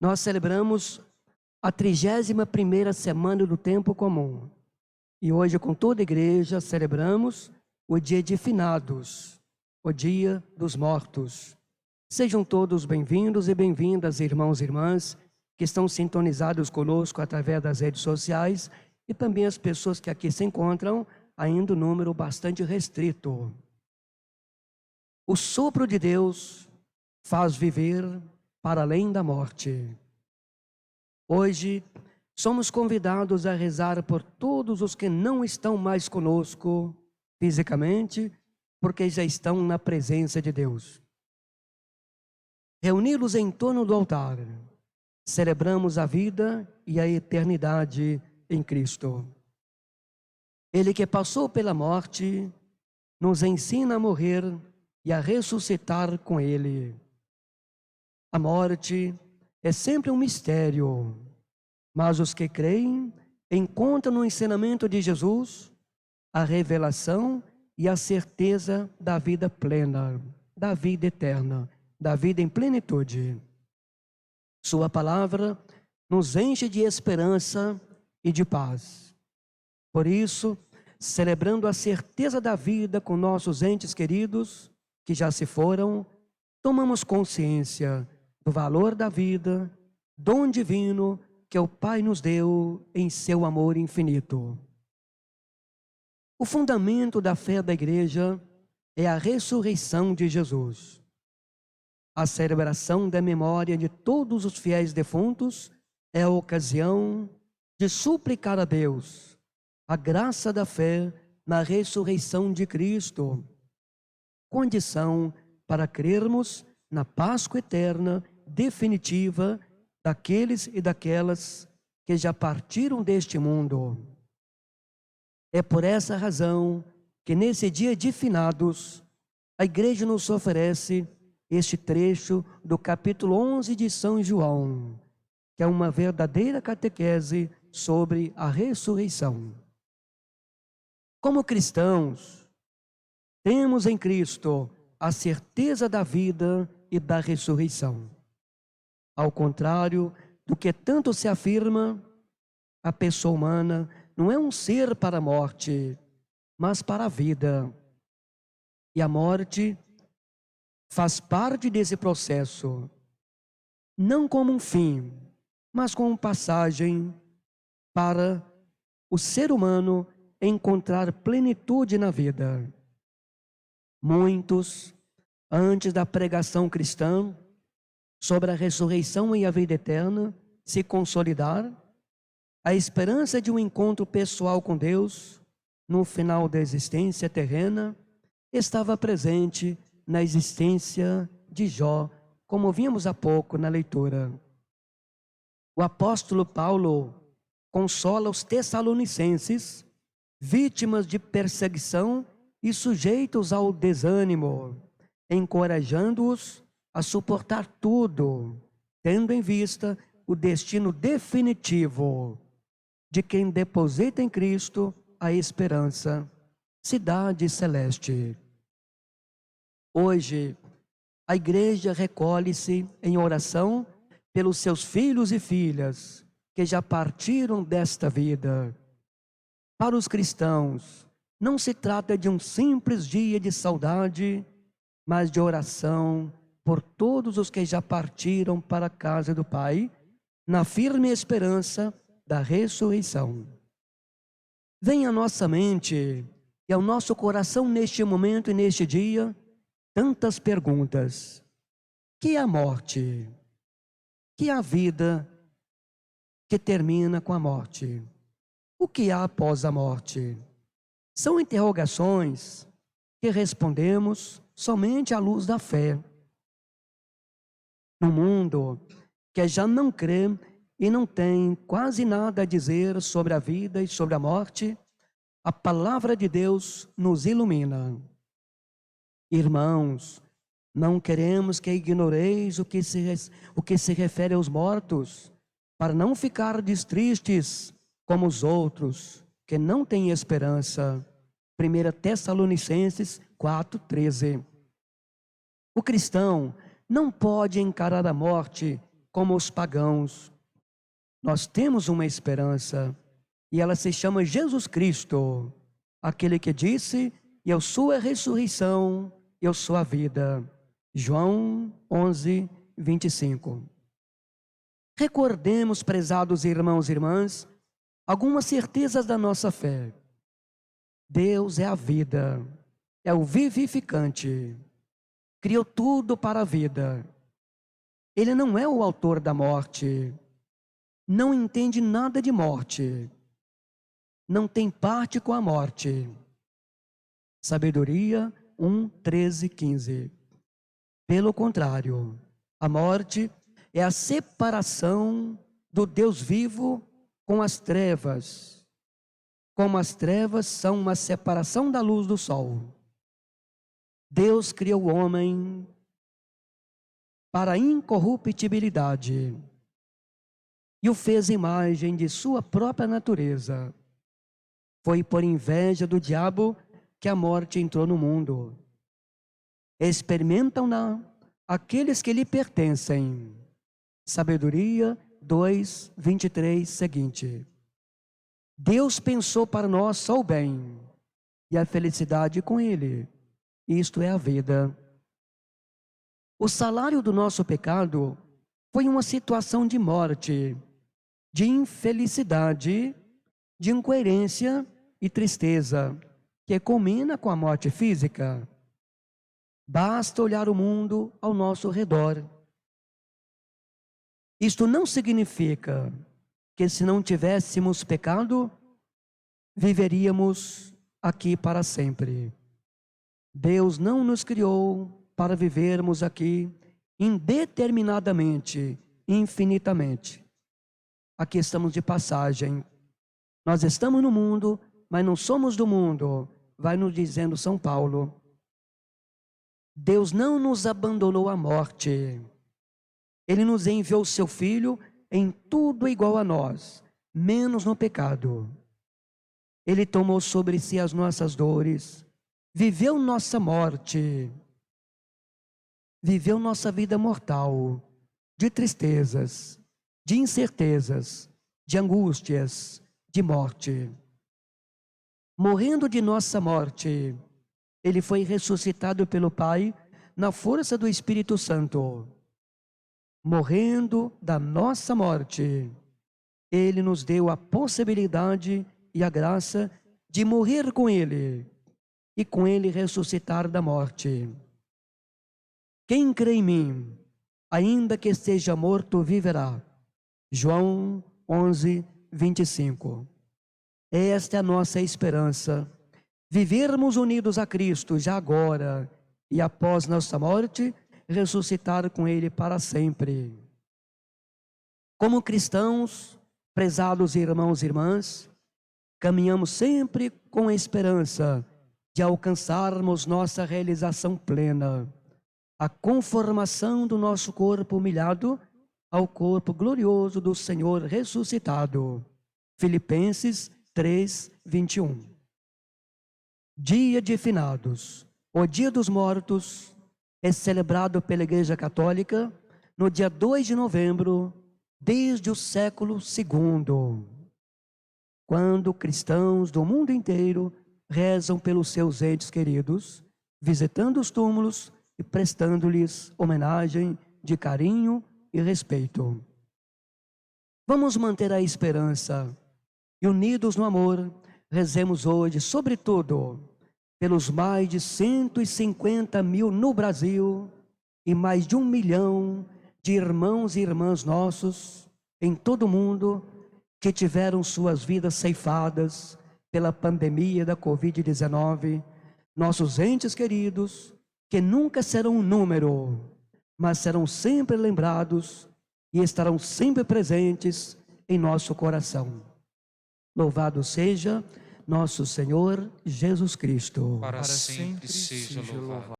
Nós celebramos a 31ª semana do tempo comum. E hoje, com toda a igreja, celebramos o dia de finados, o dia dos mortos. Sejam todos bem-vindos e bem-vindas, irmãos e irmãs, que estão sintonizados conosco através das redes sociais e também as pessoas que aqui se encontram, ainda um número bastante restrito. O sopro de Deus faz viver para além da morte. Hoje, somos convidados a rezar por todos os que não estão mais conosco fisicamente, porque já estão na presença de Deus. Reuni-los em torno do altar, celebramos a vida e a eternidade em Cristo. Ele que passou pela morte, nos ensina a morrer e a ressuscitar com Ele. A morte é sempre um mistério, mas os que creem encontram no ensinamento de Jesus a revelação e a certeza da vida plena, da vida eterna, da vida em plenitude. Sua palavra nos enche de esperança e de paz. Por isso, celebrando a certeza da vida com nossos entes queridos, que já se foram, tomamos consciência do valor da vida, dom divino que o Pai nos deu em seu amor infinito. O fundamento da fé da igreja é a ressurreição de Jesus. A celebração da memória de todos os fiéis defuntos é a ocasião de suplicar a Deus a graça da fé na ressurreição de Cristo, condição para crermos na Páscoa eterna definitiva daqueles e daquelas que já partiram deste mundo. É por essa razão que nesse dia de finados, a igreja nos oferece este trecho do capítulo 11 de São João, que é uma verdadeira catequese sobre a ressurreição. Como cristãos, temos em Cristo a certeza da vida e da ressurreição. Ao contrário do que tanto se afirma, a pessoa humana não é um ser para a morte, mas para a vida. E a morte faz parte desse processo, não como um fim, mas como passagem para o ser humano encontrar plenitude na vida. Muitos, antes da pregação cristã sobre a ressurreição e a vida eterna se consolidar, a esperança de um encontro pessoal com Deus no final da existência terrena estava presente na existência de Jó, como vimos há pouco na leitura. O apóstolo Paulo consola os tessalonicenses, vítimas de perseguição e sujeitos ao desânimo, encorajando-os a suportar tudo, tendo em vista o destino definitivo de quem deposita em Cristo a esperança, cidade celeste. Hoje, a igreja recolhe-se em oração pelos seus filhos e filhas que já partiram desta vida. Para os cristãos, não se trata de um simples dia de saudade, mas de oração por todos os que já partiram para a casa do Pai, na firme esperança da ressurreição. Vem à nossa mente e ao nosso coração neste momento e neste dia tantas perguntas. Que é a morte? Que é a vida que termina com a morte? O que há após a morte? São interrogações que respondemos somente à luz da fé. No mundo que já não crê e não tem quase nada a dizer sobre a vida e sobre a morte, a palavra de Deus nos ilumina. Irmãos, não queremos que ignoreis o que se refere aos mortos, para não ficardes tristes como os outros, que não têm esperança. 1 Tessalonicenses 4:13. O cristão não pode encarar a morte como os pagãos. Nós temos uma esperança e ela se chama Jesus Cristo, aquele que disse: eu sou a ressurreição, eu sou a vida. João 11, 25. Recordemos, prezados irmãos e irmãs, algumas certezas da nossa fé. Deus é a vida, é o vivificante, criou tudo para a vida. Ele não é o autor da morte, não entende nada de morte, não tem parte com a morte. Sabedoria 1, 13, 15. Pelo contrário, a morte é a separação do Deus vivo com as trevas, como as trevas são uma separação da luz do sol. Deus criou o homem para a incorruptibilidade e o fez imagem de sua própria natureza. Foi por inveja do diabo que a morte entrou no mundo. Experimentam-na aqueles que lhe pertencem. Sabedoria 2, 23, seguinte. Deus pensou para nós só o bem e a felicidade com Ele. Isto é a vida. O salário do nosso pecado foi uma situação de morte, de infelicidade, de incoerência e tristeza, que culmina com a morte física. Basta olhar o mundo ao nosso redor. Isto não significa que se não tivéssemos pecado, viveríamos aqui para sempre. Deus não nos criou para vivermos aqui indeterminadamente, infinitamente. Aqui estamos de passagem. Nós estamos no mundo, mas não somos do mundo, vai nos dizendo São Paulo. Deus não nos abandonou à morte. Ele nos enviou o seu Filho em tudo igual a nós, menos no pecado. Ele tomou sobre si as nossas dores, viveu nossa morte, viveu nossa vida mortal, de tristezas, de incertezas, de angústias, de morte. Morrendo de nossa morte, Ele foi ressuscitado pelo Pai na força do Espírito Santo. Morrendo da nossa morte, Ele nos deu a possibilidade e a graça de morrer com Ele e com Ele ressuscitar da morte. Quem crê em mim, ainda que esteja morto, viverá. João 11, 25. Esta é a nossa esperança, vivermos unidos a Cristo já agora e após nossa morte, ressuscitar com Ele para sempre. Como cristãos, prezados irmãos e irmãs, caminhamos sempre com a esperança de alcançarmos nossa realização plena, a conformação do nosso corpo humilhado ao corpo glorioso do Senhor ressuscitado. Filipenses 3, 21. Dia de finados, o dia dos mortos, é celebrado pela Igreja Católica no dia 2 de novembro, desde o século II, quando cristãos do mundo inteiro rezam pelos seus entes queridos, visitando os túmulos e prestando-lhes homenagem de carinho e respeito. Vamos manter a esperança e, unidos no amor, rezemos hoje, sobretudo, pelos mais de 150 mil no Brasil e mais de 1 milhão de irmãos e irmãs nossos em todo o mundo que tiveram suas vidas ceifadas pela pandemia da Covid-19, nossos entes queridos, que nunca serão um número, mas serão sempre lembrados e estarão sempre presentes em nosso coração. Louvado seja nosso Senhor Jesus Cristo. Para sempre seja louvado.